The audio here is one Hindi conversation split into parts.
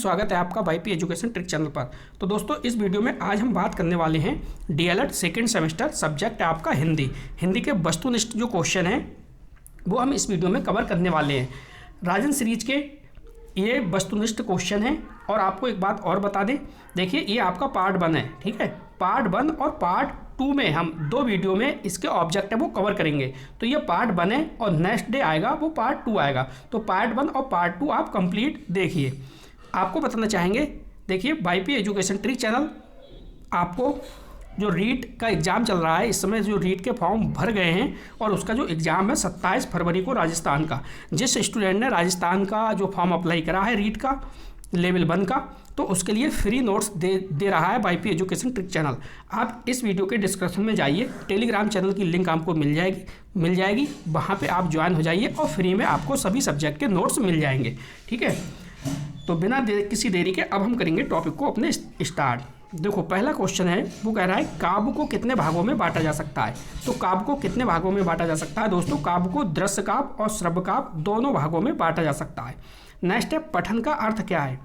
स्वागत है आपका वाईपी एजुकेशन ट्रिक चैनल पर। तो दोस्तों इस वीडियो में आज हम बात करने वाले हैं डीएलएड सेकंड सेमेस्टर, सब्जेक्ट है आपका हिंदी के वस्तुनिष्ठ जो क्वेश्चन हैं वो हम इस वीडियो में कवर करने वाले हैं। राजन सीरीज के ये वस्तुनिष्ठ क्वेश्चन हैं। और आपको एक बात और बता दें, देखिए ये आपका पार्ट 1 है, ठीक है। पार्ट 1 और पार्ट 2 में हम 2 वीडियो में इसके ऑब्जेक्ट है वो कवर करेंगे। तो ये पार्ट 1 है और नेक्स्ट डे आएगा वो पार्ट 2 आएगा। तो पार्ट 1 और पार्ट 2 आप कंप्लीट देखिए। आपको बताना चाहेंगे, देखिए वाईपी एजुकेशन ट्रिक चैनल आपको जो रीट का एग्ज़ाम चल रहा है, इस समय जो रीट के फॉर्म भर गए हैं और उसका जो एग्ज़ाम है 27 फरवरी को राजस्थान का। जिस स्टूडेंट ने राजस्थान का जो फॉर्म अप्लाई करा है रीट का लेवल 1 का, तो उसके लिए फ्री नोट्स दे रहा है वाईपी एजुकेशन ट्रिक चैनल। आप इस वीडियो के डिस्क्रिप्शन में जाइए, टेलीग्राम चैनल की लिंक आपको मिल जाएगी। वहाँ पे आप ज्वाइन हो जाइए और फ्री में आपको सभी सब्जेक्ट के नोट्स मिल जाएंगे, ठीक है। तो बिना किसी देरी के अब हम करेंगे टॉपिक को अपने स्टार्ट। देखो पहला क्वेश्चन है वो कह रहा है काव्य को कितने भागों में बांटा जा सकता है। तो काव्य को कितने भागों में बांटा जा सकता है दोस्तों? काव्य को दृश्य काव्य और श्रव्य काव्य दोनों भागों में बांटा जा सकता है। नेक्स्ट है पठन का अर्थ क्या है।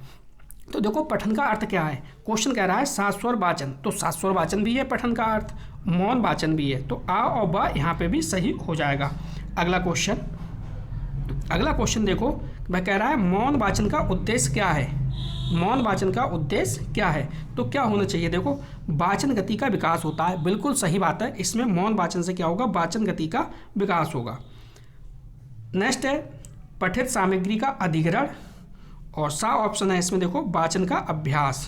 तो देखो पठन का अर्थ क्या है, क्वेश्चन कह रहा है सास्वर वाचन। तो सास्वर वाचन भी है पठन का अर्थ, मौन वाचन भी है। तो आ और बा यहाँ पे भी सही हो जाएगा। अगला क्वेश्चन देखो, वह कह रहा है मौन वाचन का उद्देश्य क्या है। मौन वाचन का उद्देश्य क्या है? तो क्या होना चाहिए, देखो वाचन गति का विकास होता है, बिल्कुल सही बात है। इसमें मौन वाचन से क्या होगा, वाचन गति का विकास होगा। नेक्स्ट है पठित सामग्री का अधिग्रहण, और सा ऑप्शन है इसमें देखो वाचन का अभ्यास,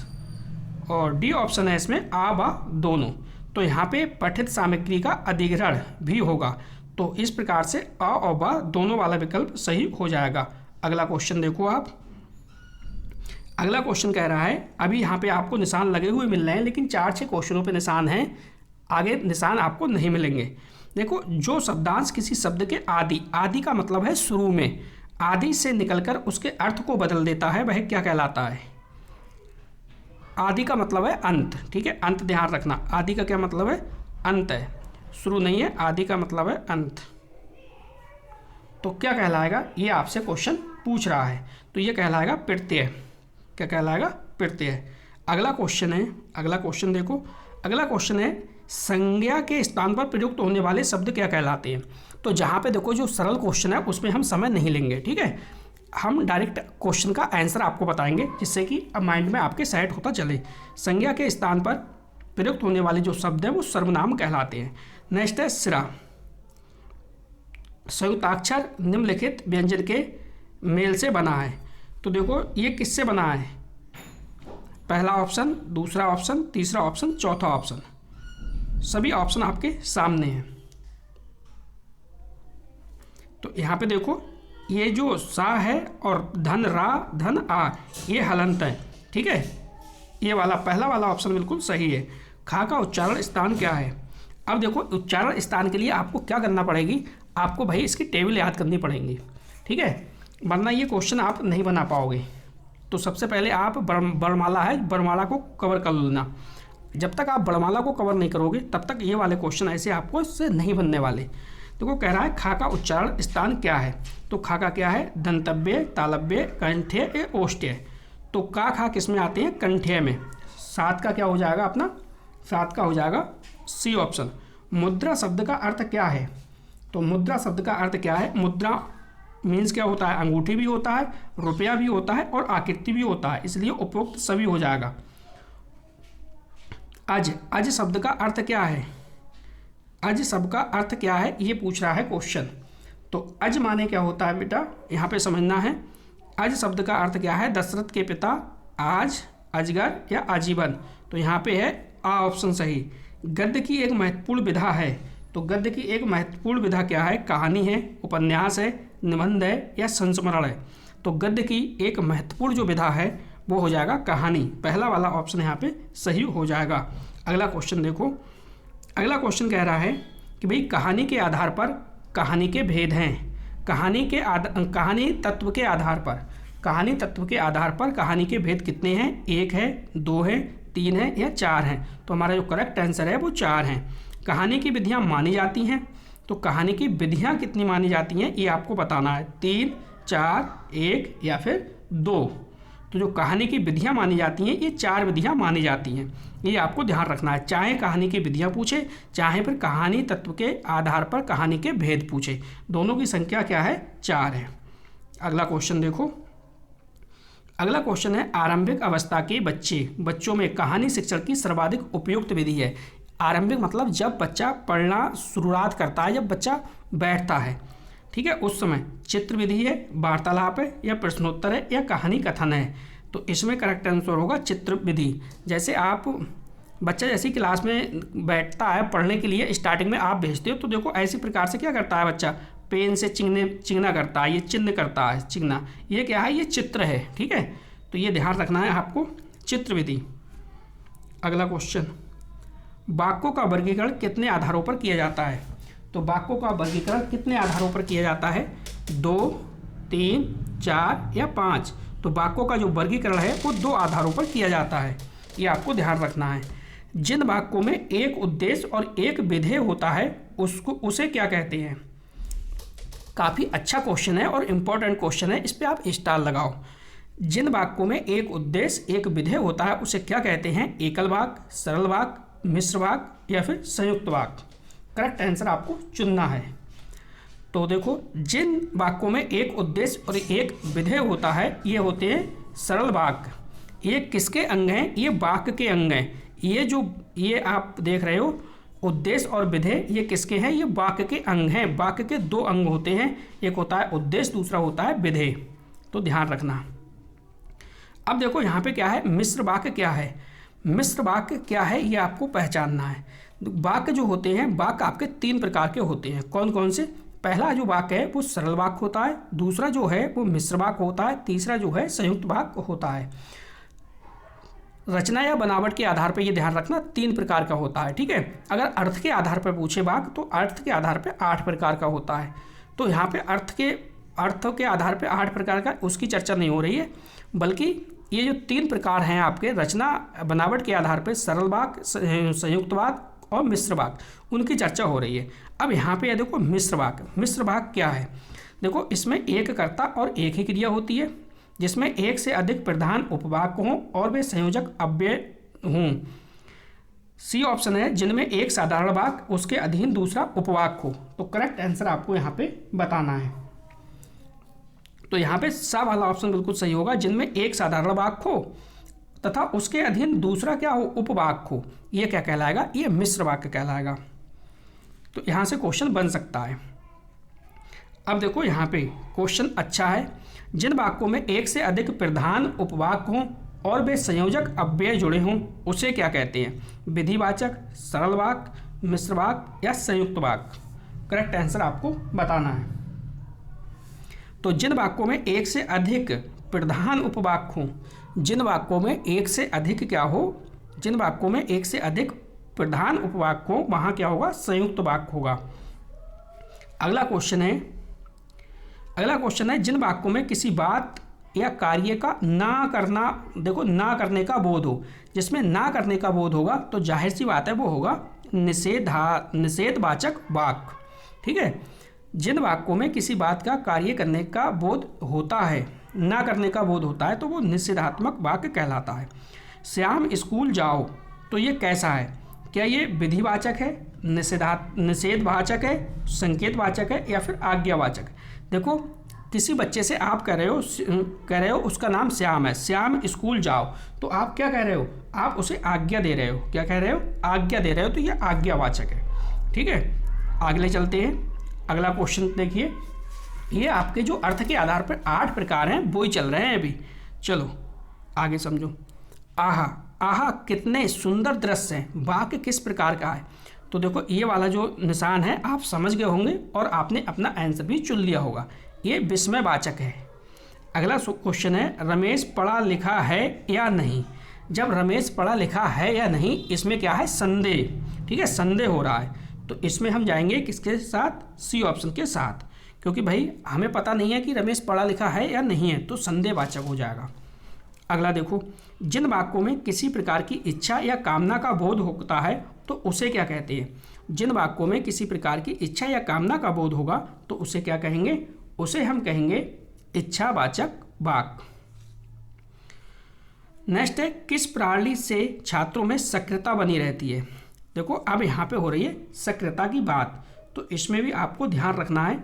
और डी ऑप्शन है इसमें आ बा दोनों। तो यहाँ पे पठित सामग्री का अधिग्रहण भी होगा। तो इस प्रकार से अ और बा दोनों वाला विकल्प सही हो जाएगा। अगला क्वेश्चन देखो आप। अगला क्वेश्चन कह रहा है, अभी यहाँ पे आपको निशान लगे हुए मिल रहे हैं, लेकिन 4-6 क्वेश्चनों पे निशान हैं, आगे निशान आपको नहीं मिलेंगे। देखो जो शब्दांश किसी शब्द के आदि का मतलब है शुरू में, आदि से निकलकर उसके अर्थ को बदल देता है, वह क्या कहलाता है? आदि का मतलब है अंत, ठीक है, अंत ध्यान रखना। आदि का क्या मतलब है? अंत है, शुरू नहीं है। आदि का मतलब है अंत। तो क्या कहलाएगा, ये आपसे क्वेश्चन पूछ रहा है। तो ये कहलाएगा प्रत्यय। क्या कहलाएगा? प्रत्यय। अगला क्वेश्चन देखो। अगला क्वेश्चन है संज्ञा के स्थान पर प्रयुक्त होने वाले शब्द क्या कहलाते हैं। तो जहाँ पे देखो जो सरल क्वेश्चन है उसमें हम समय नहीं लेंगे, ठीक है। हम डायरेक्ट क्वेश्चन का आंसर आपको बताएंगे, जिससे कि माइंड में आपके सेट होता चले। संज्ञा के स्थान पर प्रयुक्त होने वाले जो शब्द हैं वो सर्वनाम कहलाते हैं। नेक्स्ट है सिरा। संयुक्ताक्षर निम्नलिखित व्यंजन के मेल से बना है। तो देखो ये किससे बना है? पहला ऑप्शन, दूसरा ऑप्शन, तीसरा ऑप्शन, चौथा ऑप्शन। सभी ऑप्शन आपके सामने हैं। तो यहाँ पे देखो ये जो सा है और धन रा धन आ, ये हलंत है, ठीक है। ये वाला पहला वाला ऑप्शन बिल्कुल सही है। खा का उच्चारण स्थान क्या है? अब देखो उच्चारण स्थान के लिए आपको क्या करना पड़ेगी, आपको भाई इसकी टेबल याद करनी पड़ेगी, ठीक है, वरना ये क्वेश्चन आप नहीं बना पाओगे। तो सबसे पहले आप वर्णमाला को कवर कर लेना। जब तक आप वर्णमाला को कवर नहीं करोगे तब तक ये वाले क्वेश्चन ऐसे आपको इससे नहीं बनने वाले। देखो कह रहा है खा का उच्चारण स्थान क्या है। तो खा का क्या है? दंतव्य, तालव्य, कंठ्य, ओष्ठ्य। तो का खा किस में आते हैं? कंठ्य में। 7 का क्या हो जाएगा अपना? 7 का हो जाएगा सी ऑप्शन। मुद्रा शब्द का अर्थ क्या है? तो मुद्रा शब्द का अर्थ क्या है? मुद्रा मीन्स क्या होता है? अंगूठी भी होता है, रुपया भी होता है और आकृति भी होता है, इसलिए उपयुक्त सभी हो जाएगा। अज शब्द का अर्थ क्या है? अज शब्द का अर्थ क्या है ये पूछ रहा है क्वेश्चन। तो अज माने क्या होता है बेटा, यहाँ पे समझना है। अज शब्द का अर्थ क्या है? दशरथ के पिता, आज, अजगर या आजीवन। तो यहाँ पे है आ ऑप्शन सही। गद्य की एक महत्वपूर्ण विधा है। तो गद्य की एक महत्वपूर्ण विधा क्या है? कहानी है, उपन्यास है, निबंध है या संस्मरण है। तो गद्य की एक महत्वपूर्ण जो विधा है वो हो जाएगा कहानी। पहला वाला ऑप्शन यहाँ पे सही हो जाएगा। अगला क्वेश्चन देखो। अगला क्वेश्चन कह रहा है कि भाई कहानी के आधार पर कहानी के भेद हैं। कहानी तत्व के आधार पर कहानी के भेद कितने हैं? 1 है, 2 है, 3 है या 4 हैं। तो हमारा जो करेक्ट आंसर है वो 4 हैं। कहानी की विधियाँ मानी जाती हैं। तो कहानी की विधियाँ कितनी मानी जाती हैं ये आपको बताना है, 3, 4, 1 या फिर 2। तो जो कहानी की विधियाँ मानी जाती हैं, ये 4 विधियाँ मानी जाती हैं, ये आपको ध्यान रखना है। चाहे कहानी की विधियाँ पूछे, चाहे फिर कहानी तत्व के आधार पर कहानी के भेद पूछे, दोनों की संख्या क्या है, 4 है। अगला क्वेश्चन देखो। अगला क्वेश्चन है आरंभिक अवस्था के बच्चों में कहानी शिक्षण की सर्वाधिक उपयुक्त विधि है। आरंभिक मतलब जब बच्चा पढ़ना शुरुआत करता है, जब बच्चा बैठता है, ठीक है, उस समय चित्र विधि है, वार्तालाप है, या प्रश्नोत्तर है, या कहानी कथन है। तो इसमें करेक्ट आंसर होगा चित्र विधि। जैसे आप बच्चा जैसी क्लास में बैठता है पढ़ने के लिए, स्टार्टिंग में आप भेजते हो, तो देखो ऐसी प्रकार से क्या करता है बच्चा, पेन से चिन्हना करता है, ये चिन्ह करता है, चिन्हना, ये क्या है, ये चित्र है, ठीक है। तो ये ध्यान रखना है आपको, चित्र विधि। अगला क्वेश्चन, वाक्यों का वर्गीकरण कितने आधारों पर किया जाता है। तो वाक्यों का वर्गीकरण कितने आधारों पर किया जाता है, 2, 3, 4 या 5। तो वाक्यों का जो वर्गीकरण है वो 2 आधारों पर किया जाता है, ये आपको ध्यान रखना है। जिन वाक्यों में एक उद्देश्य और एक विधेय होता है उसे क्या कहते हैं। काफ़ी अच्छा क्वेश्चन है और इम्पोर्टेंट क्वेश्चन है, इस पर आप स्टार लगाओ। जिन वाक्यों में एक उद्देश्य एक विधेय होता है उसे क्या कहते हैं, एकल वाक्य, सरल वाक्य, मिश्र वाक्य या फिर संयुक्त वाक्य। करेक्ट आंसर आपको चुनना है। तो देखो, जिन वाक्यों में एक उद्देश्य और एक विधेय होता है ये होते हैं सरल वाक्य। ये किसके अंग हैं, ये वाक्य के अंग हैं। ये आप देख रहे हो उद्देश्य और विधेय, ये किसके हैं, ये वाक्य के अंग हैं। वाक्य के 2 अंग होते हैं, एक होता है उद्देश्य, दूसरा होता है विधेय, तो ध्यान रखना। अब देखो यहाँ पे क्या है, मिश्र वाक्य क्या है। मिश्र वाक्य क्या है ये आपको पहचानना है। वाक्य जो होते हैं, वाक्य आपके 3 प्रकार के होते हैं। कौन कौन से, पहला जो वाक्य है वो सरल वाक्य होता है, दूसरा जो है वो मिश्र वाक्य होता है, तीसरा जो है संयुक्त वाक्य होता है। रचना या बनावट के आधार पर ये ध्यान रखना 3 प्रकार का होता है, ठीक है। अगर अर्थ के आधार पर पूछे वाक्य तो अर्थ के आधार पर 8 प्रकार का होता है। तो यहाँ पे अर्थ के आधार पर 8 प्रकार का उसकी चर्चा नहीं हो रही है, बल्कि ये जो 3 प्रकार हैं आपके रचना बनावट के आधार पर, सरल वाक्य, संयुक्त वाक्य और मिश्र वाक्य, उनकी चर्चा हो रही है। अब यहाँ पे देखो मिश्र वाक्य। मिश्र वाक्य क्या है, देखो इसमें एक कर्ता और एक ही क्रिया होती है, जिसमें एक से अधिक प्रधान उपवाक्य हों और वे संयोजक अव्यय हों। सी ऑप्शन है, जिनमें एक साधारण वाक्य उसके अधीन दूसरा उपवाक्य हो। तो करेक्ट आंसर आपको यहाँ पे बताना है। तो यहाँ पे सा वाला ऑप्शन बिल्कुल सही होगा, जिनमें एक साधारण वाक्य हो तथा उसके अधीन दूसरा क्या हो, उपवाक्य हो। ये क्या कहलाएगा, ये मिश्र वाक्य कहलाएगा। तो यहाँ से क्वेश्चन बन सकता है। अब देखो यहाँ पे क्वेश्चन अच्छा है, जिन वाक्यों में एक से अधिक प्रधान उपवाक्य हों और वे संयोजक अव्यय जुड़े हों उसे क्या कहते हैं, विधिवाचक, सरल वाक्य, मिश्र वाक्य या संयुक्त वाक्य। करेक्ट आंसर आपको बताना है। तो जिन वाक्यों में एक से अधिक प्रधान उपवाक्य हों, जिन वाक्यों में एक से अधिक क्या हो, जिन वाक्यों में एक से अधिक प्रधान उपवाक्य हो वहाँ क्या होगा, संयुक्त वाक्य होगा। अगला क्वेश्चन है, जिन वाक्यों में किसी बात या कार्य का ना करना, देखो ना करने का बोध हो, जिसमें ना करने का बोध होगा तो जाहिर सी बात है वो होगा निषेधवाचक वाक्य, ठीक है। जिन वाक्यों में किसी बात का कार्य करने का बोध होता है, ना करने का बोध होता है, तो वो निषेधात्मक वाक्य कहलाता है। श्याम स्कूल जाओ, तो ये कैसा है, क्या ये विधिवाचक है, निषेधवाचक है, संकेतवाचक है या फिर आज्ञावाचक। देखो किसी बच्चे से आप कह रहे हो उसका नाम श्याम है, श्याम स्कूल जाओ, तो आप क्या कह रहे हो, आप उसे आज्ञा दे रहे हो। क्या कह रहे हो, आज्ञा दे रहे हो, तो ये आज्ञावाचक है, ठीक है। अगले चलते हैं। अगला क्वेश्चन देखिए, ये आपके जो अर्थ के आधार पर 8 प्रकार हैं वो ही चल रहे हैं अभी। चलो आगे समझो। आहा, आहा कितने सुंदर दृश्य हैं, वाक्य किस प्रकार का है। तो देखो ये वाला जो निशान है आप समझ गए होंगे और आपने अपना आंसर भी चुन लिया होगा, ये विस्मयवाचक है। अगला क्वेश्चन है, रमेश पढ़ा लिखा है या नहीं। जब रमेश पढ़ा लिखा है या नहीं, इसमें क्या है, संदेह, ठीक है, संदेह हो रहा है, तो इसमें हम जाएंगे किसके साथ, सी ऑप्शन के साथ, क्योंकि भाई हमें पता नहीं है कि रमेश पढ़ा लिखा है या नहीं है, तो संदेहवाचक हो जाएगा। अगला देखो, जिन वाक्यों में किसी प्रकार की इच्छा या कामना का बोध होता है तो उसे क्या कहते हैं। जिन वाक्यों में किसी प्रकार की इच्छा या कामना का बोध होगा तो उसे क्या कहेंगे, उसे हम कहेंगे इच्छावाचक वाक्य। नेक्स्ट है किस प्रणाली से छात्रों में सक्रियता बनी रहती है। देखो अब यहाँ पे हो रही है सक्रियता की बात, तो इसमें भी आपको ध्यान रखना है।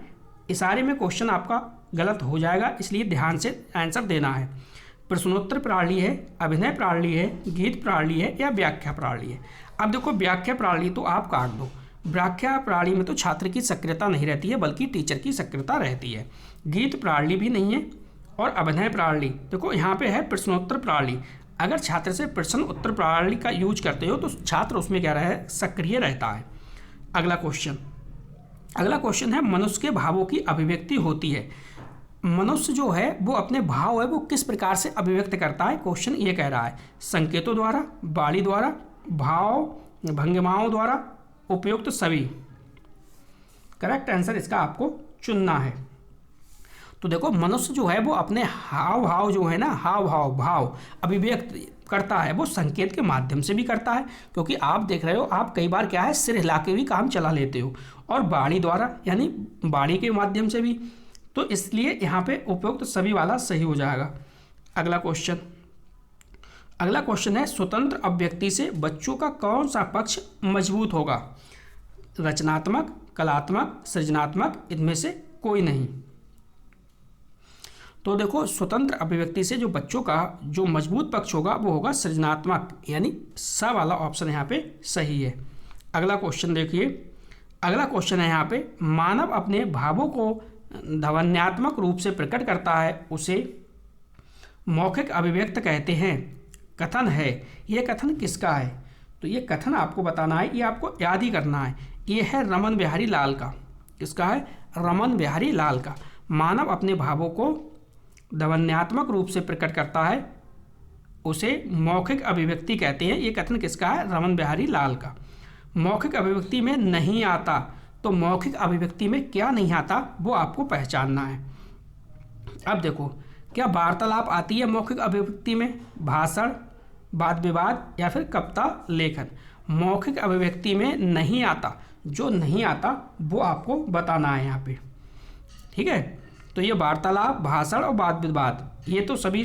इशारे में क्वेश्चन आपका गलत हो जाएगा, इसलिए ध्यान से आंसर देना है। प्रश्नोत्तर प्रणाली है, अभिनय प्रणाली है, गीत प्रणाली है या व्याख्या प्रणाली है। अब देखो व्याख्या प्रणाली तो आप काट दो, व्याख्या प्रणाली में तो छात्र की सक्रियता नहीं रहती है बल्कि टीचर की सक्रियता रहती है। गीत प्रणाली भी नहीं है और अभिनय प्रणाली, देखो यहाँ पे है प्रश्नोत्तर प्रणाली। अगर छात्र से प्रश्न उत्तर प्रणाली का यूज करते हो तो छात्र उसमें क्या रहे सक्रिय रहता है। अगला क्वेश्चन है मनुष्य के भावों की अभिव्यक्ति होती है। मनुष्य जो है वो अपने भाव है वो किस प्रकार से अभिव्यक्त करता है, क्वेश्चन ये कह रहा है संकेतों द्वारा, वाणी द्वारा, भाव भंगिमाओं द्वारा, उपयुक्त सभी। करेक्ट आंसर इसका आपको चुनना है। तो देखो मनुष्य जो है वो अपने हाव भाव जो है ना, भाव अभिव्यक्त करता है वो संकेत के माध्यम से भी करता है, क्योंकि आप देख रहे हो आप कई बार क्या है सिर हिला के भी काम चला लेते हो, और वाणी द्वारा यानी वाणी के माध्यम से भी, तो इसलिए यहाँ पे उपयुक्त सभी वाला सही हो जाएगा। अगला क्वेश्चन है स्वतंत्र अभिव्यक्ति से बच्चों का कौन सा पक्ष मजबूत होगा, रचनात्मक, कलात्मक, सृजनात्मक, इनमें से कोई नहीं। तो देखो स्वतंत्र अभिव्यक्ति से जो बच्चों का जो मजबूत पक्ष होगा वो होगा सृजनात्मक, यानी सा वाला ऑप्शन यहाँ पे सही है। अगला क्वेश्चन देखिए, अगला क्वेश्चन है यहाँ पे मानव अपने भावों को ध्वन्यात्मक रूप से प्रकट करता है उसे मौखिक अभिव्यक्त कहते हैं। कथन है, ये कथन किसका है, तो ये कथन आपको बताना है, ये आपको याद ही करना है। ये है रमन बिहारी लाल का। किसका है, रमन बिहारी लाल का। मानव अपने भावों को ध्वन्यात्मक रूप से प्रकट करता है उसे मौखिक अभिव्यक्ति कहते हैं। ये कथन किसका है, रमन बिहारी लाल का। मौखिक अभिव्यक्ति में नहीं आता, तो मौखिक अभिव्यक्ति में क्या नहीं आता वो आपको पहचानना है। अब देखो क्या वार्तालाप आती है मौखिक अभिव्यक्ति में, भाषण, वाद विवाद या फिर कविता लेखन। मौखिक अभिव्यक्ति में नहीं आता, जो नहीं आता वो आपको बताना है यहाँ पे, ठीक है। तो ये वार्तालाप, भाषण और वाद विवाद ये तो सभी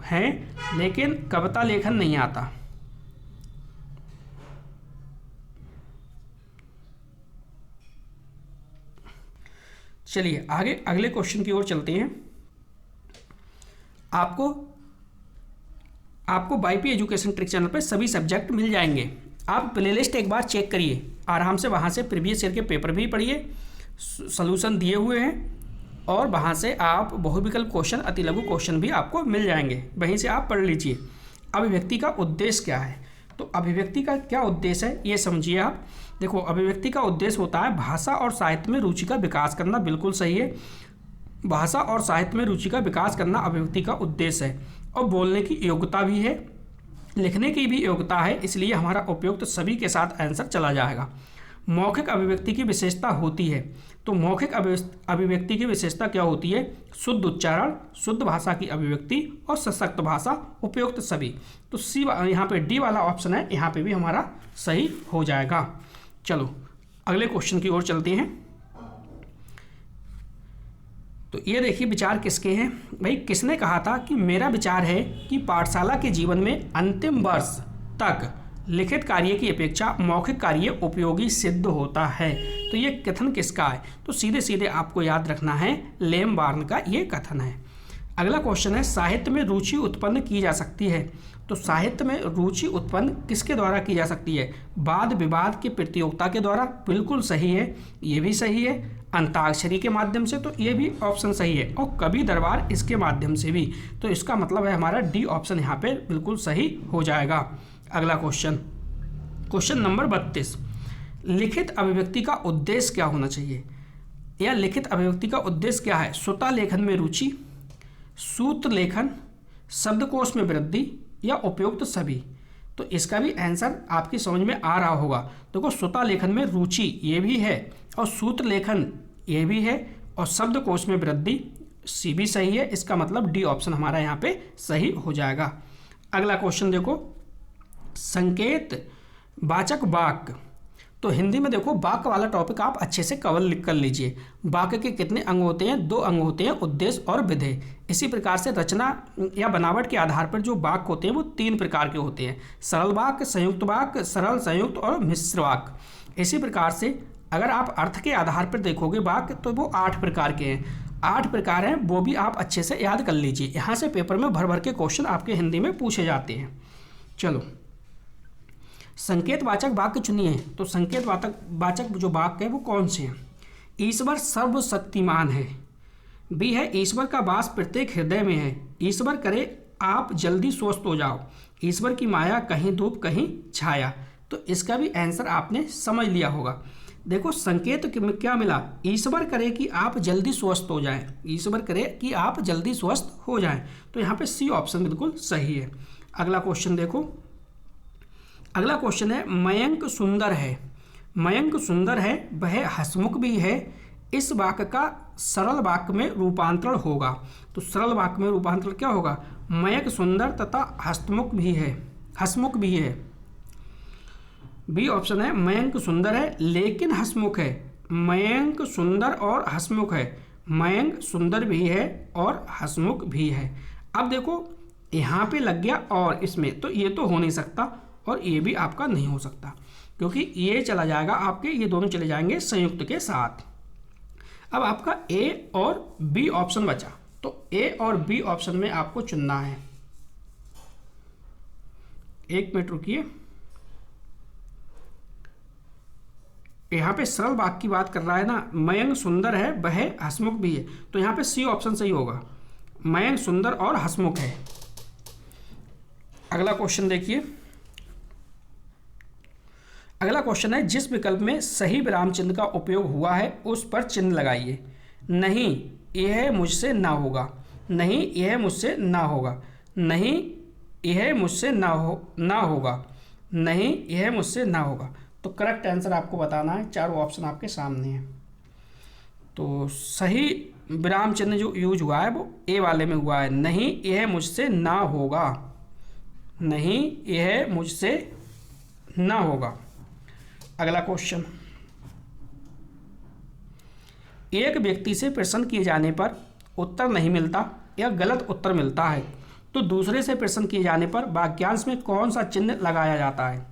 हैं, लेकिन कविता लेखन नहीं आता। चलिए आगे अगले क्वेश्चन की ओर चलते हैं। आपको वाईपी एजुकेशन ट्रिक चैनल पर सभी सब्जेक्ट मिल जाएंगे। आप प्लेलिस्ट एक बार चेक करिए आराम से, वहाँ से प्रीवियस ईयर के पेपर भी पढ़िए, सॉल्यूशन दिए हुए हैं, और वहाँ से आप बहुविकल्प क्वेश्चन, अति लघु क्वेश्चन भी आपको मिल जाएंगे, वहीं से आप पढ़ लीजिए। अभिव्यक्ति का उद्देश्य क्या है, तो अभिव्यक्ति का क्या उद्देश्य है ये समझिए आप। देखो अभिव्यक्ति का उद्देश्य होता है भाषा और साहित्य में रुचि का विकास करना, बिल्कुल सही है। भाषा और साहित्य में रुचि का विकास करना अभिव्यक्ति का उद्देश्य है, और बोलने की योग्यता भी है, लिखने की भी योग्यता है, इसलिए हमारा उपयुक्त सभी के साथ आंसर चला जाएगा। मौखिक अभिव्यक्ति की विशेषता होती है, तो मौखिक अभिव्यक्ति की विशेषता क्या होती है, शुद्ध उच्चारण, शुद्ध भाषा की अभिव्यक्ति और सशक्त भाषा, उपयुक्त सभी। तो सी यहाँ पे डी वाला ऑप्शन है, यहाँ पे भी हमारा सही हो जाएगा। चलो अगले क्वेश्चन की ओर चलते हैं। तो ये देखिए विचार किसके हैं भाई, किसने कहा था कि मेरा विचार है कि पाठशाला के जीवन में अंतिम वर्ष तक लिखित कार्य की अपेक्षा मौखिक कार्य उपयोगी सिद्ध होता है। तो ये कथन किसका है, तो सीधे सीधे आपको याद रखना है लेम बार्न का ये कथन है। अगला क्वेश्चन है साहित्य में रुचि उत्पन्न की जा सकती है, तो साहित्य में रुचि उत्पन्न किसके द्वारा की जा सकती है, वाद विवाद की प्रतियोगिता के द्वारा, बिल्कुल सही है, ये भी सही है। अंताक्षरी के माध्यम से, तो ये भी ऑप्शन सही है, और कवि दरबार इसके माध्यम से भी, तो इसका मतलब है हमारा डी ऑप्शन यहाँ पे बिल्कुल सही हो जाएगा। अगला क्वेश्चन नंबर 32, लिखित अभिव्यक्ति का उद्देश्य क्या होना चाहिए, या लिखित अभिव्यक्ति का उद्देश्य क्या है, स्वतः लेखन में रुचि, सूत्र लेखन, शब्दकोश में वृद्धि या उपयुक्त सभी। तो इसका भी आंसर आपकी समझ में आ रहा होगा। देखो स्वतः लेखन में रुचि ये भी है, और सूत्र लेखन ये भी है, और शब्दकोश में वृद्धि सी भी सही है, इसका मतलब डी ऑप्शन हमारा यहाँ पे सही हो जाएगा। अगला क्वेश्चन देखो, संकेत वाचक वाक्य, तो तो हिंदी में देखो वाक्य वाला टॉपिक आप अच्छे से कवर कर लीजिए। वाक्य के कितने अंग होते हैं? 2 अंग होते हैं, उद्देश्य और विधेय। इसी प्रकार से रचना या बनावट के आधार पर जो वाक्य होते हैं वो 3 प्रकार के होते हैं, सरल वाक्य, संयुक्त वाक्य, सरल संयुक्त और मिश्र वाक्य। इसी प्रकार से अगर आप अर्थ के आधार पर देखोगे वाक्य तो वो 8 प्रकार के हैं। 8 प्रकार हैं, वो भी आप अच्छे से याद कर लीजिए। यहाँ से पेपर में भर भर के क्वेश्चन आपके हिंदी में पूछे जाते हैं। चलो, संकेतवाचक वाक्य चुनिए। तो संकेतवाचक जो वाक्य है वो कौन से हैं? ईश्वर सर्वशक्तिमान है। बी है ईश्वर का वास प्रत्येक हृदय में है। ईश्वर करे आप जल्दी स्वस्थ हो जाओ। ईश्वर की माया कहीं धूप कहीं छाया। तो इसका भी आंसर आपने समझ लिया होगा। देखो संकेत में क्या मिला? ईश्वर करे कि आप जल्दी स्वस्थ हो जाएं। ईश्वर करे कि आप जल्दी स्वस्थ हो जाएं। तो यहाँ पे सी ऑप्शन बिल्कुल सही है। अगला क्वेश्चन देखो। अगला क्वेश्चन है मयंक सुंदर है। मयंक सुंदर है, वह हंसमुख भी है। इस वाक्य का सरल वाक्य में रूपांतरण होगा। तो सरल वाक्य में रूपांतरण क्या होगा? मयंक सुंदर तथा हंसमुख भी है। हंसमुख भी है। बी ऑप्शन है मयंक सुंदर है लेकिन हंसमुख है। मयंक सुंदर और हंसमुख है। मयंक सुंदर भी है और हंसमुख भी है। अब देखो यहाँ पे लग गया और इसमें, तो ये तो हो नहीं सकता और ये भी आपका नहीं हो सकता, क्योंकि ये चला जाएगा आपके, ये दोनों चले जाएंगे संयुक्त के साथ। अब आपका ए और बी ऑप्शन बचा। तो ए और बी ऑप्शन में आपको चुनना है। 1 मिनट रुकिए। यहाँ पे सरल वाक्य की बात कर रहा है ना, मयंक सुंदर है वह हंसमुख भी है। तो यहाँ पे सी ऑप्शन सही होगा, मयंक सुंदर और हंसमुख है। अगला क्वेश्चन देखिए। अगला क्वेश्चन है जिस विकल्प में सही विराम चिन्ह का उपयोग हुआ है उस पर चिन्ह लगाइए। नहीं यह मुझसे ना होगा। नहीं यह मुझसे ना होगा। नहीं यह मुझसे ना होगा। नहीं यह मुझसे ना होगा। तो करेक्ट आंसर आपको बताना है। चारों ऑप्शन आपके सामने हैं। तो सही विराम चिन्ह जो यूज हुआ है वो ए वाले में हुआ है। नहीं यह मुझसे ना होगा। नहीं यह मुझसे ना होगा। अगला क्वेश्चन, एक व्यक्ति से प्रश्न किए जाने पर उत्तर नहीं मिलता या गलत उत्तर मिलता है तो दूसरे से प्रश्न किए जाने पर वाक्यांश में कौन सा चिन्ह लगाया जाता है?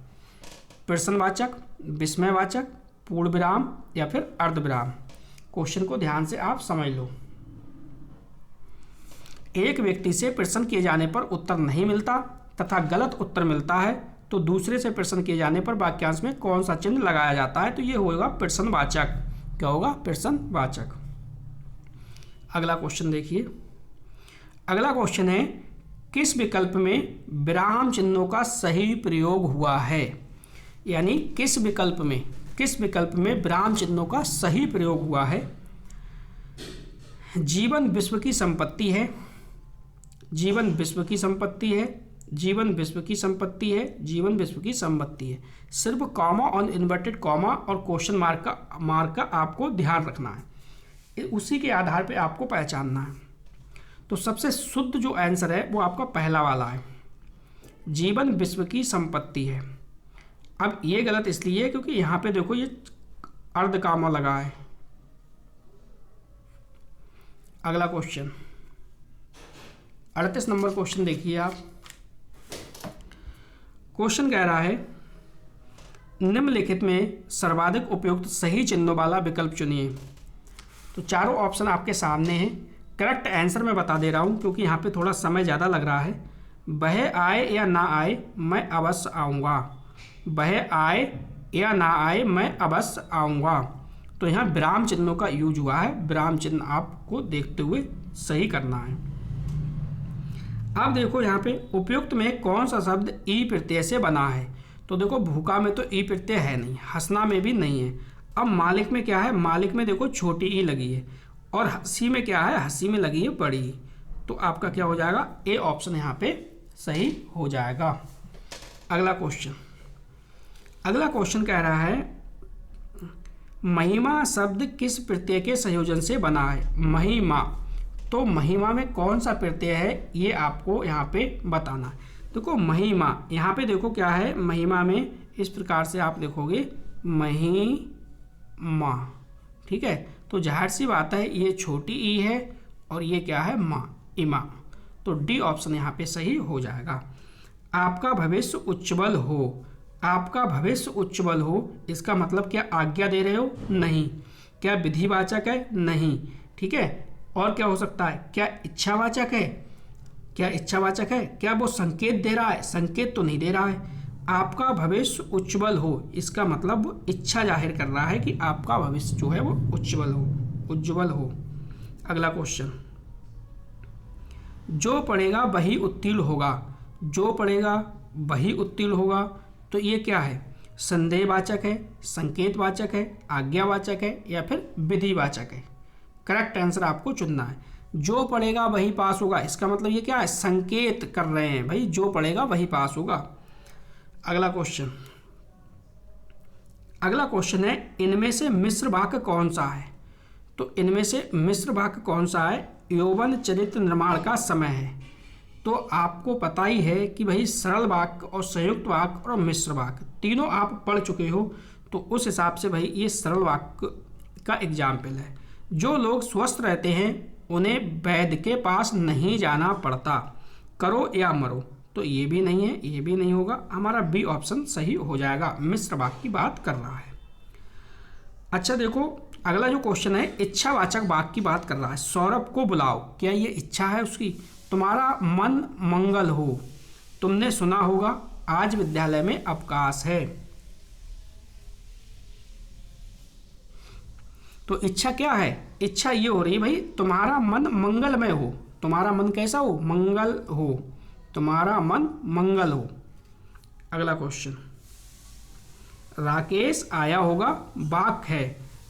प्रश्नवाचक, विस्मयवाचक, पूर्ण विराम या फिर अर्धविराम? क्वेश्चन को ध्यान से आप समझ लो। एक व्यक्ति से प्रश्न किए जाने पर उत्तर नहीं मिलता तथा गलत उत्तर मिलता है तो दूसरे से प्रश्न किए जाने पर वाक्यांश में कौन सा चिन्ह लगाया जाता है? तो ये होगा प्रश्नवाचक। क्या होगा? प्रश्नवाचक। अगला क्वेश्चन देखिए। अगला क्वेश्चन है किस विकल्प में विराम चिन्हों का सही प्रयोग हुआ है? यानी किस विकल्प में विराम चिन्हों का सही प्रयोग हुआ है? जीवन विश्व की संपत्ति है। जीवन विश्व की संपत्ति है। जीवन विश्व की संपत्ति है। जीवन विश्व की संपत्ति है। सिर्फ कॉमा और इन्वर्टेड कॉमा और क्वेश्चन मार्क का आपको ध्यान रखना है। उसी के आधार पे आपको पहचानना है। तो सबसे शुद्ध जो आंसर है वो आपका पहला वाला है, जीवन विश्व की संपत्ति है। अब ये गलत इसलिए है क्योंकि यहाँ पे देखो ये अर्ध कामा लगा है। अगला क्वेश्चन 38 नंबर क्वेश्चन देखिए आप। क्वेश्चन कह रहा है निम्नलिखित में सर्वाधिक उपयुक्त सही चिन्हों वाला विकल्प चुनिए। तो चारों ऑप्शन आपके सामने हैं। करेक्ट आंसर मैं बता दे रहा हूँ क्योंकि यहाँ पे थोड़ा समय ज़्यादा लग रहा है। वह आए या ना आए मैं अवश्य आऊँगा। वह आए या ना आए मैं अवश्य आऊँगा। तो यहाँ विराम चिन्हों का यूज हुआ है। विराम चिन्ह आपको देखते हुए सही करना है। अब देखो यहाँ पे उपयुक्त में कौन सा शब्द ई प्रत्यय से बना है? तो देखो भूखा में तो ई प्रत्यय है नहीं, हंसना में भी नहीं है। अब मालिक में क्या है? मालिक में देखो छोटी ई लगी है और हंसी में क्या है? हंसी में लगी है बड़ी ई। तो आपका क्या हो जाएगा? ए ऑप्शन यहाँ पे सही हो जाएगा। अगला क्वेश्चन कह रहा है महिमा शब्द किस प्रत्यय के संयोजन से बना है? महिमा, तो महिमा में कौन सा प्रत्यय है ये आपको यहाँ पे बताना है। देखो महिमा, यहाँ पे देखो क्या है? महिमा में इस प्रकार से आप देखोगे महिमा। ठीक है, तो जाहिर सी बात है ये छोटी ई है और ये क्या है, माँ, इमा। तो डी ऑप्शन यहाँ पे सही हो जाएगा। आपका भविष्य उज्ज्वल हो, आपका भविष्य उज्ज्वल हो, इसका मतलब क्या आज्ञा दे रहे हो, नहीं। क्या विधिवाचक है, नहीं। ठीक है, और क्या हो सकता है, क्या इच्छावाचक है, क्या इच्छावाचक है, क्या वो संकेत दे रहा है, संकेत तो नहीं दे रहा है। आपका भविष्य उज्ज्वल हो, इसका मतलब वो इच्छा जाहिर कर रहा है कि आपका भविष्य जो है वो उज्ज्वल हो, उज्ज्वल हो। अगला क्वेश्चन, जो पढ़ेगा वही उत्तीर्ण होगा, जो पढ़ेगा वही उत्तीर्ण होगा, तो ये क्या है, संदेहवाचक है, संकेतवाचक है, आज्ञावाचक है या फिर विधिवाचक है। करेक्ट आंसर आपको चुनना है। जो पढ़ेगा वही पास होगा, इसका मतलब ये क्या है, संकेत कर रहे हैं भाई, जो पढ़ेगा वही पास होगा। अगला क्वेश्चन, अगला क्वेश्चन है, इनमें से मिश्र वाक्य कौन सा है। तो इनमें से मिश्र वाक्य कौन सा है, यौवन चरित्र निर्माण का समय है। तो आपको पता ही है कि भाई सरल वाक्य और संयुक्त वाक्य और मिश्र वाक्य तीनों आप पढ़ चुके हो, तो उस हिसाब से भाई ये सरल वाक्य का एग्जाम्पल है। जो लोग स्वस्थ रहते हैं उन्हें वैद्य के पास नहीं जाना पड़ता, करो या मरो। तो ये भी नहीं है, ये भी नहीं होगा, हमारा बी ऑप्शन सही हो जाएगा, मिश्र वाक्य की बात कर रहा है। अच्छा देखो, अगला जो क्वेश्चन है, इच्छावाचक वाक्य की बात कर रहा है। सौरभ को बुलाओ, क्या ये इच्छा है उसकी, तुम्हारा मन मंगल हो, तुमने सुना होगा आज विद्यालय में अवकाश है। तो इच्छा क्या है, इच्छा ये हो रही भाई तुम्हारा मन मंगलमय हो, तुम्हारा मन कैसा हो, मंगल हो, तुम्हारा मन मंगल हो। अगला क्वेश्चन, राकेश आया होगा वाक्य है,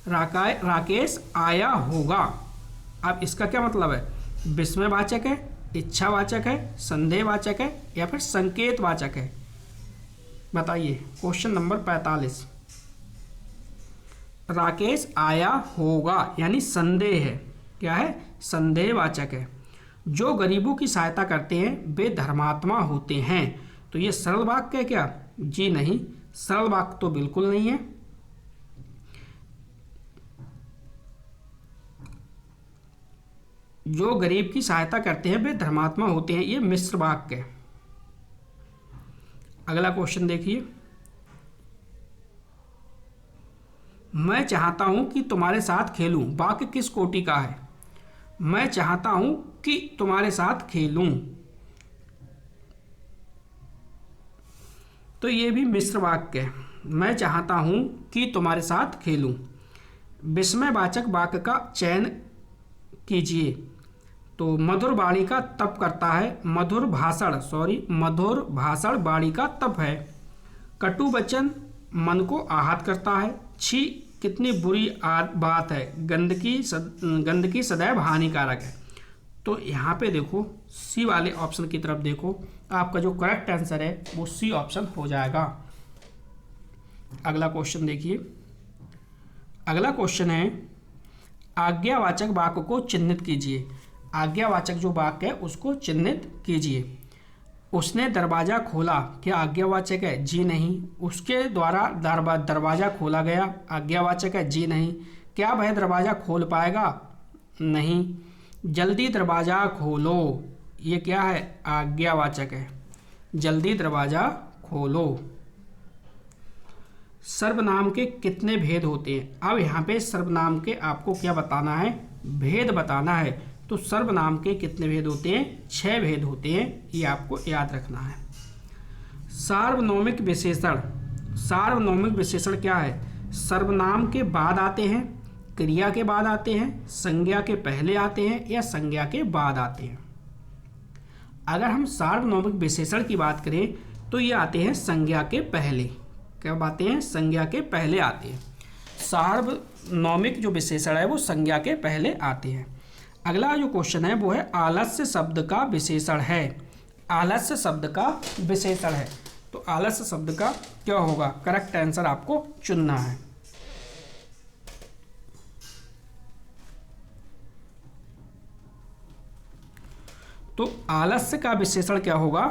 राकेश आया होगा। अब इसका क्या मतलब है, विस्मयवाचक है, इच्छावाचक है, संदेहवाचक है या फिर संकेतवाचक है, बताइए। क्वेश्चन नंबर 45, राकेश आया होगा यानी संदेह है, क्या है, संदेहवाचक है। जो गरीबों की सहायता करते हैं वे धर्मात्मा होते हैं। तो ये सरल वाक्य है क्या, जी नहीं, सरल वाक्य तो बिल्कुल नहीं है। जो गरीब की सहायता करते हैं वे धर्मात्मा होते हैं, ये मिश्र वाक्य है। अगला क्वेश्चन देखिए, मैं चाहता हूं कि तुम्हारे साथ खेलूं, वाक्य किस कोटि का है, मैं चाहता हूं कि तुम्हारे साथ खेलूं, तो ये भी मिश्र वाक्य है, मैं चाहता हूं कि तुम्हारे साथ खेलूं। विस्मयवाचक वाक्य का चयन कीजिए। तो मधुर वाणी का तप करता है, मधुर भाषण वाणी का तप है। कटु वचन मन को आहत करता है, छी कितनी बुरी बात है, गंदगी सदैव हानिकारक है। तो यहाँ पे देखो सी वाले ऑप्शन की तरफ देखो, आपका जो करेक्ट आंसर है वो सी ऑप्शन हो जाएगा। अगला क्वेश्चन देखिए, अगला क्वेश्चन है, आज्ञावाचक वाक्य को चिन्हित कीजिए। आज्ञावाचक जो वाक्य है उसको चिन्हित कीजिए। उसने दरवाज़ा खोला, क्या आज्ञावाचक है, जी नहीं। उसके द्वारा दरवाज़ा खोला गया, आज्ञावाचक है, जी नहीं। क्या वह दरवाज़ा खोल पाएगा, नहीं। जल्दी दरवाज़ा खोलो, ये क्या है, आज्ञावाचक है, जल्दी दरवाज़ा खोलो। सर्वनाम के कितने भेद होते हैं। अब यहाँ पे सर्वनाम के आपको क्या बताना है, भेद बताना है। तो सर्वनाम के कितने भेद होते हैं, 6 भेद होते हैं, ये आपको याद रखना है। सार्वनौमिक विशेषण, सार्वनौमिक विशेषण क्या है, सर्वनाम के बाद आते हैं, क्रिया के बाद आते हैं, संज्ञा के पहले आते हैं या संज्ञा के बाद आते हैं। अगर हम सार्वनौमिक विशेषण की बात करें तो ये आते हैं संज्ञा के पहले, कब आते हैं, संज्ञा के पहले आते हैं। सार्वनौमिक जो विशेषण है वो संज्ञा के पहले आते हैं। अगला जो क्वेश्चन है वो है आलस्य शब्द का विशेषण है, आलस्य शब्द का विशेषण है। तो आलस्य शब्द का क्या होगा, करेक्ट आंसर आपको चुनना है। तो आलस्य का विशेषण क्या होगा,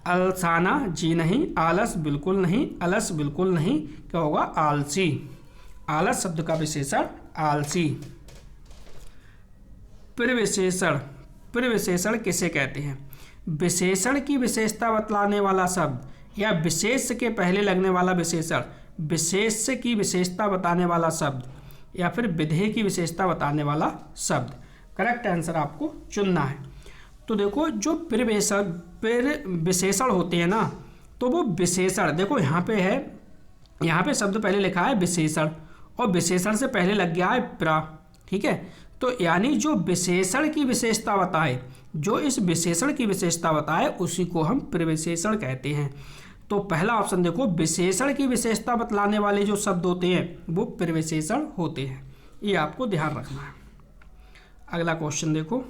अलसाना जी नहीं, आलस बिल्कुल नहीं, अलस बिल्कुल नहीं, क्या होगा आलसी। आलस शब्द का विशेषण आलसी। प्रविशेषण, प्रविशेषण किसे कहते हैं? विशेषण की विशेषता बतलाने वाला शब्द या विशेष के पहले लगने वाला विशेषण, विशेष की विशेषता बताने वाला शब्द या फिर विधेय की विशेषता बताने वाला शब्द। करेक्ट आंसर आपको चुनना है। तो देखो जो विशेषण होते हैं ना, तो वो विशेषण देखो यहाँ पे है, यहाँ पे शब्द पहले लिखा है विशेषण और विशेषण से पहले लग गया है प्रा, ठीक है। तो यानी जो विशेषण की विशेषता बताए, जो इस विशेषण की विशेषता बताए उसी को हम प्रविशेषण कहते हैं। तो पहला ऑप्शन देखो, विशेषण की विशेषता बतलाने वाले जो शब्द होते हैं वो प्रविशेषण होते हैं, ये आपको ध्यान रखना है। अगला क्वेश्चन देखो,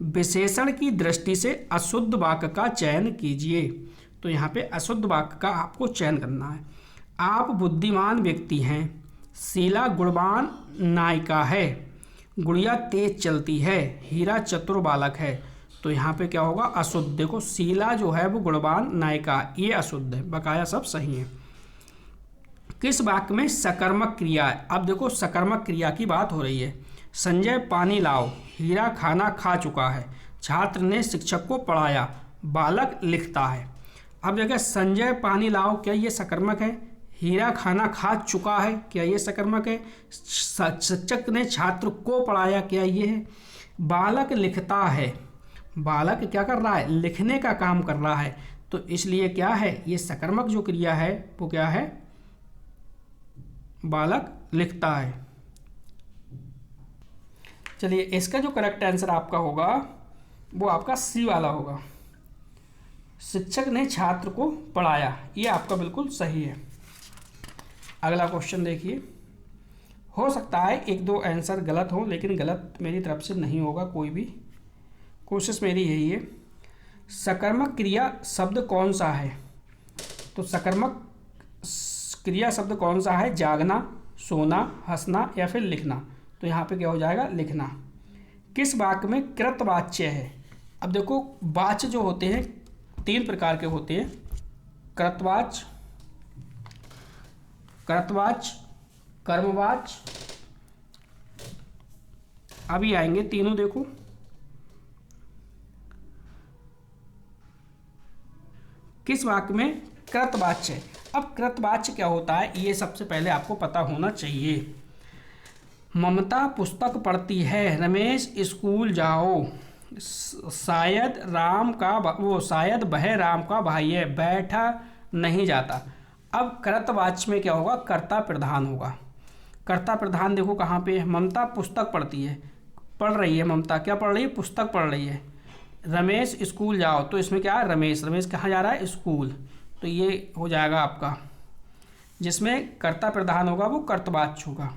विशेषण की दृष्टि से अशुद्ध वाक्य का चयन कीजिए। तो यहाँ पे अशुद्ध वाक्य का आपको चयन करना है। आप बुद्धिमान व्यक्ति हैं, शीला गुणवान नायिका है, गुड़िया तेज चलती है, हीरा चतुर बालक है। तो यहाँ पे क्या होगा अशुद्ध। देखो शीला जो है वो गुणवान नायिका, ये अशुद्ध है, बकाया सब सही है। किस वाक्य में सकर्मक क्रिया है? अब देखो सकर्मक क्रिया की बात हो रही है। संजय पानी लाओ, हीरा खाना खा चुका है, छात्र ने शिक्षक को पढ़ाया, बालक लिखता है। अब देखिए संजय पानी लाओ, क्या ये सकर्मक है? हीरा खाना खा चुका है, क्या ये सकर्मक है? शिक्षक ने छात्र को पढ़ाया, क्या ये है? बालक लिखता है, बालक क्या कर रहा है? लिखने का काम कर रहा है, तो इसलिए क्या है ये सकर्मक जो क्रिया है वो क्या है? बालक लिखता है। चलिए इसका जो करेक्ट आंसर आपका होगा वो आपका सी वाला होगा, शिक्षक ने छात्र को पढ़ाया, ये आपका बिल्कुल सही है। अगला क्वेश्चन देखिए, हो सकता है एक दो आंसर गलत हो, लेकिन गलत मेरी तरफ से नहीं होगा कोई भी, कोशिश मेरी यही है। सकर्मक क्रिया शब्द कौन सा है? तो सकर्मक क्रिया शब्द कौन सा है? जागना, सोना, हंसना या फिर लिखना। तो यहाँ पे क्या हो जाएगा? लिखना। किस वाक्य में कृतवाच्य है? अब देखो वाच्य जो होते हैं तीन प्रकार के होते हैं, कृतवाच्य, कर्तवाच्य, कर्मवाच्य, अभी आएंगे तीनों। देखो किस वाक्य में कृतवाच्य है? अब कृतवाच्य क्या होता है ये सबसे पहले आपको पता होना चाहिए। ममता पुस्तक पढ़ती है, रमेश स्कूल जाओ, शायद शायद वह राम का भाई है, बैठा नहीं जाता। अब कृतवाच्य में क्या होगा? कर्ता प्रधान होगा। कर्ता प्रधान देखो कहाँ पे है? ममता पुस्तक पढ़ती है, पढ़ रही है ममता, क्या पढ़ रही है? पुस्तक पढ़ रही है। रमेश स्कूल जाओ, तो इसमें क्या है? रमेश, रमेश कहाँ जा रहा है? स्कूल। तो ये हो जाएगा आपका, जिसमें कर्ता प्रधान होगा वो कर्तवाच्य होगा।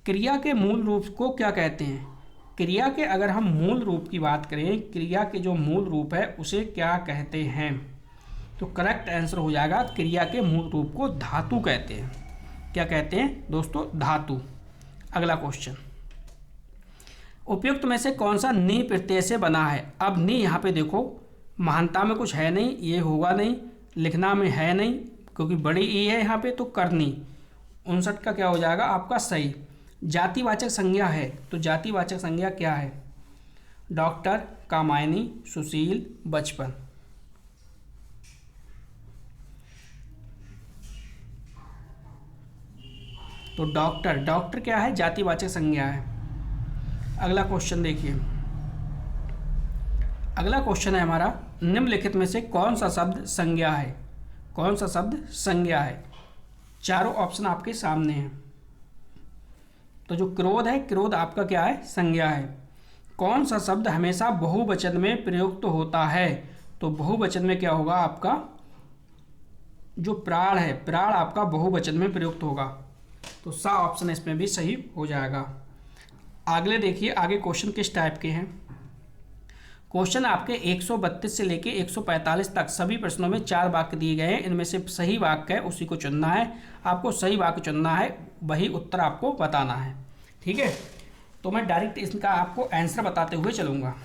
क्रिया के मूल रूप को क्या कहते हैं? क्रिया के अगर हम मूल रूप की बात करें, क्रिया के जो मूल रूप है उसे क्या कहते हैं? तो करेक्ट आंसर हो जाएगा क्रिया के मूल रूप को धातु कहते हैं। क्या कहते हैं दोस्तों? धातु। अगला क्वेश्चन, उपयुक्त में से कौन सा नी प्रत्यय से बना है? अब नी यहाँ पे देखो महानता में कुछ है नहीं, ये होगा नहीं, लिखना में है नहीं क्योंकि बड़ी ई है यहाँ पे, तो करनी। 59 का क्या हो जाएगा आपका सही। जातिवाचक संज्ञा है, तो जातिवाचक संज्ञा क्या है? डॉक्टर, कामायनी, सुशील, बचपन। तो डॉक्टर, डॉक्टर क्या है? जातिवाचक संज्ञा है। अगला क्वेश्चन देखिए, अगला क्वेश्चन है हमारा, निम्नलिखित में से कौन सा शब्द संज्ञा है? कौन सा शब्द संज्ञा है? चारों ऑप्शन आपके सामने हैं। तो जो क्रोध है, क्रोध आपका क्या है? संज्ञा है। कौन सा शब्द हमेशा बहुवचन में प्रयुक्त होता है? तो बहुवचन में क्या होगा आपका? जो प्राण है, प्राण आपका बहुवचन में प्रयुक्त होगा। तो सा ऑप्शन इसमें भी सही हो जाएगा। अगले देखिए, आगे क्वेश्चन किस टाइप के हैं। क्वेश्चन आपके 132 से लेके 145 तक सभी प्रश्नों में 4 वाक्य दिए गए हैं। इनमें से सही वाक्य है उसी को चुनना है, आपको सही वाक्य चुनना है, वही उत्तर आपको बताना है। ठीक है, तो मैं डायरेक्ट इसका आपको आंसर बताते हुए चलूँगा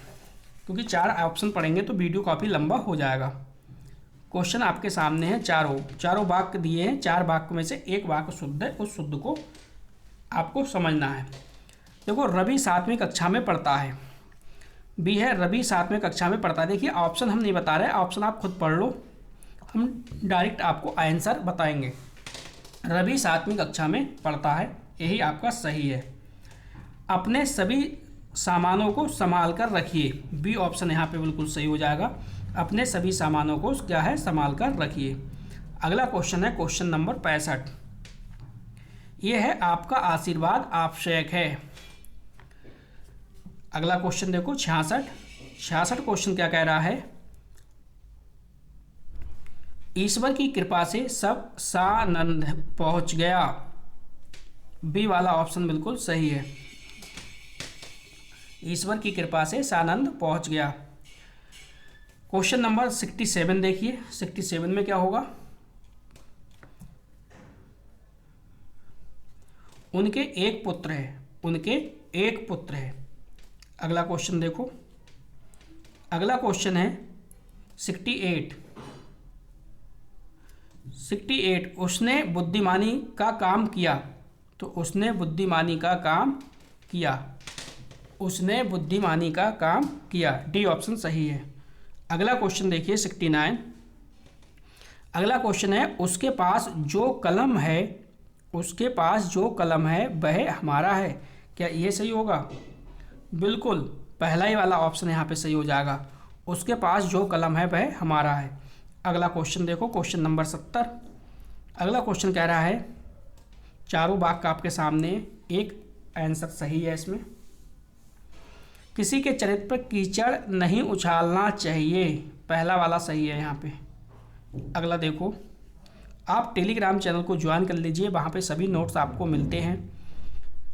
क्योंकि 4 ऑप्शन पढ़ेंगे तो वीडियो काफ़ी लंबा हो जाएगा। क्वेश्चन आपके सामने है, चारों वाक्य दिए हैं, 4 वाक्य में से एक वाक्य शुद्ध है, उस शुद्ध को आपको समझना है। देखो, रवि 7वीं कक्षा में पढ़ता है, बी है रवि 7वीं कक्षा में पढ़ता है। देखिए ऑप्शन हम नहीं बता रहे, ऑप्शन आप खुद पढ़ लो, हम डायरेक्ट आपको आंसर बताएंगे। रवि 7वीं कक्षा में पढ़ता है, यही आपका सही है। अपने सभी सामानों को संभाल कर रखिए, बी ऑप्शन यहाँ पे बिल्कुल सही हो जाएगा। अपने सभी सामानों को क्या है, संभाल कर रखिए। अगला क्वेश्चन है क्वेश्चन नंबर 65। ये है आपका आशीर्वाद आवश्यक है। अगला क्वेश्चन देखो 66 क्वेश्चन क्या कह रहा है, ईश्वर की कृपा से सब सानंद पहुंच गया, बी वाला ऑप्शन बिल्कुल सही है। ईश्वर की कृपा से सानंद पहुंच गया। क्वेश्चन नंबर 67 देखिए, 67 में क्या होगा, उनके एक पुत्र है, अगला क्वेश्चन देखो, अगला क्वेश्चन है 68, उसने बुद्धिमानी का काम किया, तो उसने बुद्धिमानी का काम किया, डी ऑप्शन सही है। अगला क्वेश्चन देखिए 69, अगला क्वेश्चन है उसके पास जो कलम है वह हमारा है, क्या ये सही होगा? बिल्कुल पहला ही वाला ऑप्शन यहाँ पे सही हो जाएगा, उसके पास जो कलम है वह हमारा है। अगला क्वेश्चन देखो क्वेश्चन नंबर 70, अगला क्वेश्चन कह रहा है, चारों वाक्य आपके सामने, एक आंसर सही है इसमें। किसी के चरित्र पर कीचड़ नहीं उछालना चाहिए, पहला वाला सही है यहाँ पे। अगला देखो, आप टेलीग्राम चैनल को ज्वाइन कर लीजिए, वहाँ पे सभी नोट्स आपको मिलते हैं।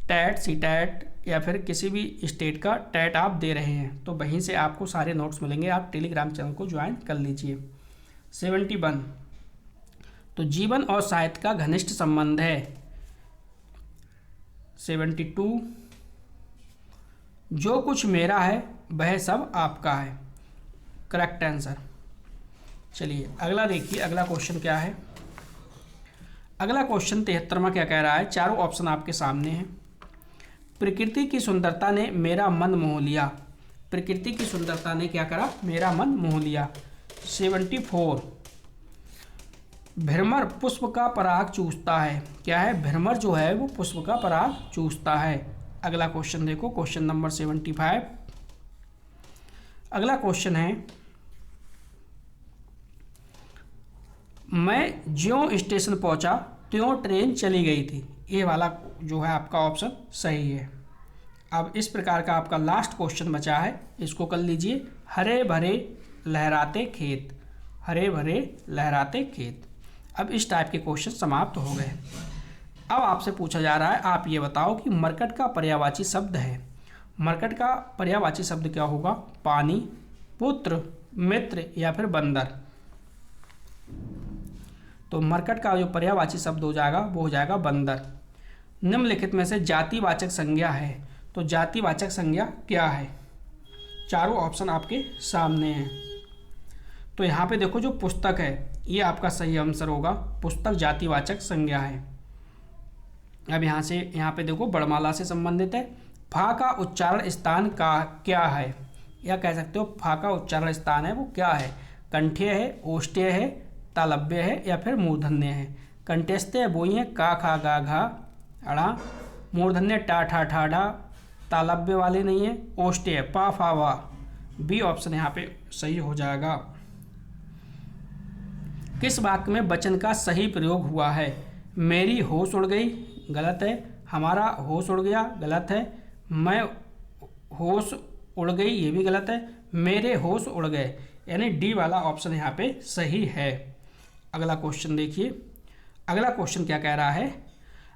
टैट, सी टैट या फिर किसी भी स्टेट का टैट आप दे रहे हैं तो वहीं से आपको सारे नोट्स मिलेंगे, आप टेलीग्राम चैनल को ज्वाइन कर लीजिए। 71, तो जीवन और साहित्य का घनिष्ठ संबंध है। 72, जो कुछ मेरा है वह सब आपका है, करेक्ट आंसर। चलिए अगला देखिए, अगला क्वेश्चन क्या है, अगला क्वेश्चन 73 में क्या कह रहा है, चारों ऑप्शन आपके सामने हैं। प्रकृति की सुंदरता ने मेरा मन मोह लिया, प्रकृति की सुंदरता ने क्या करा, मेरा मन मोह लिया। 74, भ्रमर पुष्प का पराग चूसता है, क्या है, भ्रमर जो है वो पुष्प का पराग चूसता है। अगला क्वेश्चन देखो क्वेश्चन नंबर 75, अगला क्वेश्चन है, मैं ज्यों स्टेशन पहुंचा त्यों ट्रेन चली गई थी, ये वाला जो है आपका ऑप्शन सही है। अब इस प्रकार का आपका लास्ट क्वेश्चन बचा है, इसको कर लीजिए। हरे भरे लहराते खेत, हरे भरे लहराते खेत। अब इस टाइप के क्वेश्चन समाप्त हो गए। अब आपसे पूछा जा रहा है, आप ये बताओ कि मरकट का पर्यायवाची शब्द है, मरकट का पर्यायवाची शब्द क्या होगा, पानी, पुत्र, मित्र या फिर बंदर। तो मरकट का जो पर्यायवाची शब्द हो जाएगा वो हो जाएगा बंदर। निम्नलिखित में से जातिवाचक संज्ञा है, तो जातिवाचक संज्ञा क्या है, चारों ऑप्शन आपके सामने हैं। तो यहाँ पे देखो जो पुस्तक है ये आपका सही आंसर होगा, पुस्तक जातिवाचक संज्ञा है। अब यहाँ पे देखो बड़माला से संबंधित है। फा का उच्चारण स्थान का क्या है, या कह सकते हो फा का उच्चारण स्थान है वो क्या है, कंठ्य है, ओष्ठ्य है, तालव्य है या फिर मूर्धन्य है। कंठस्थ है वही है का खा गा घा अड़ा, मूर्धन्य टा ठा ठा ढा, तालव्य वाले नहीं है, ओष्ठ्य है पा फा वा, बी ऑप्शन यहाँ पे सही हो जाएगा। किस वाक्य में वचन का सही प्रयोग हुआ है, मेरी होश उड़ गई, गलत है, हमारा होश उड़ गया, गलत है, मैं होश उड़ गई, ये भी गलत है, मेरे होश उड़ गए, यानी डी वाला ऑप्शन यहाँ पे सही है। अगला क्वेश्चन देखिए, अगला क्वेश्चन क्या कह रहा है,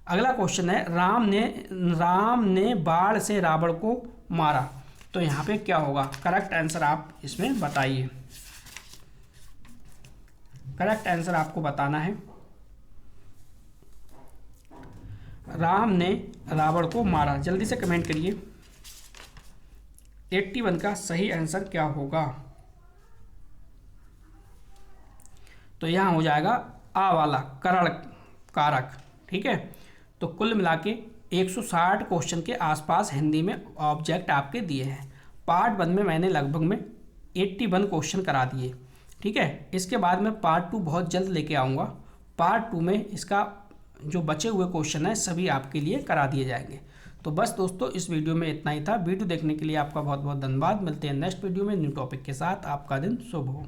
अगला क्वेश्चन है, राम ने बाण से रावण को मारा, तो यहाँ पे क्या होगा, करेक्ट आंसर आप इसमें बताइए, करेक्ट आंसर आपको बताना है। राम ने रावण को मारा, जल्दी से कमेंट करिए। 81 का सही आंसर क्या होगा? तो यहाँ हो जाएगा आ वाला करण कारक। ठीक है, तो कुल मिला के 160 क्वेश्चन के आसपास हिंदी में ऑब्जेक्ट आपके दिए हैं। पार्ट 1 में मैंने लगभग में 81 क्वेश्चन करा दिए। ठीक है, इसके बाद मैं पार्ट 2 बहुत जल्द लेके आऊँगा। पार्ट 2 में इसका जो बचे हुए क्वेश्चन है सभी आपके लिए करा दिए जाएंगे। तो बस दोस्तों, इस वीडियो में इतना ही था। वीडियो देखने के लिए आपका बहुत बहुत धन्यवाद। मिलते हैं नेक्स्ट वीडियो में न्यू टॉपिक के साथ। आपका दिन शुभ हो।